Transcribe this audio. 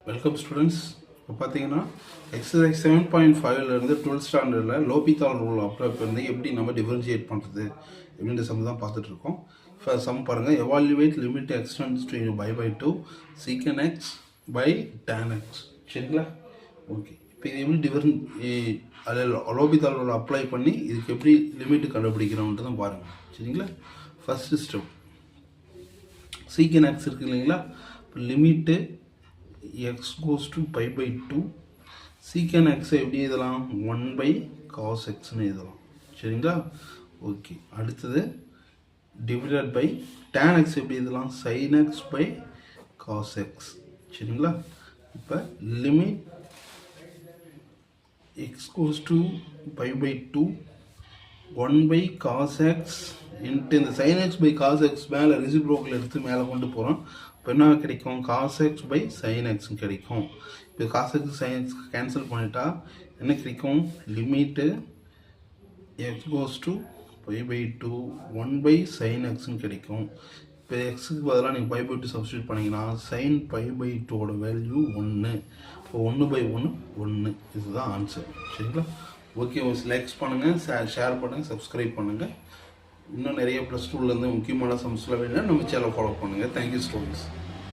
Welcome students. இப்போ பார்த்தீங்கன்னா exercise 7.5 இருந்து 12th ஸ்டாண்டர்டில் லோபிதால் ரூல் அப்ளை பண்ணி எப்படி நம்ம டிஃபரன்ஷியேட் பண்ணுறது அப்படின்ற சம் தான் பார்த்துட்டு இருக்கோம். ஃபர்ஸ்ட் சம் பாருங்கள். Evaluate limit x tends to pi by 2 secant x by tan x. சரிங்களா? ஓகே. இப்போ இது எப்படி அதில் லோபிதால் ரூல் அப்ளை பண்ணி இதுக்கு எப்படி லிமிட்டு கண்டுபிடிக்கிறோன்ட்டு தான் பாருங்கள். சரிங்களா? ஃபஸ்ட்டு ஸ்டெப் சீக்கன் எக்ஸ் இருக்குது இல்லைங்களா? இப்போ limit x goes to pi by 2 secant x எப்படி எழுதலாம் 1 by cos x னு எழுதலாம். சரிங்களா? ஓகே. அடுத்தது divided by tan x எப்படி எழுதலாம் sin x by cos x. சரிங்களா? இப்போ limit x goes to pi by 2 1 by cos x into இந்த sin x by cos x மேலே ரெசிப்ரோக்கல் எடுத்து மேலே கொண்டு போகிறோம். இப்போ என்ன கிடைக்கும் cos x by sin x கிடைக்கும். இப்போ cos x sin x cancel பண்ணிட்டா என்ன கிடைக்கும் limit x goes to pi by 2 1 by sin x கிடைக்கும். இப்போ எக்ஸுக்கு பதிலாக நீங்கள் pi by 2 சப்ஸ்டியூட் பண்ணிங்கன்னா sin pi by 2ஓட வேல்யூ 1. இப்போ 1 by 1 1. இதுதான் ஆன்சர். சரிங்களா? ஓகே. லைக்ஸ் பண்ணுங்கள், ஷேர் பண்ணுங்கள், சப்ஸ்கிரைப் பண்ணுங்கள். இன்னும் நிறைய +2லேருந்து முக்கியமான சம்ஸ்லாம் வேணும்னா நம்ம சேனல் ஃபாலோ பண்ணுங்கள். Thank you students.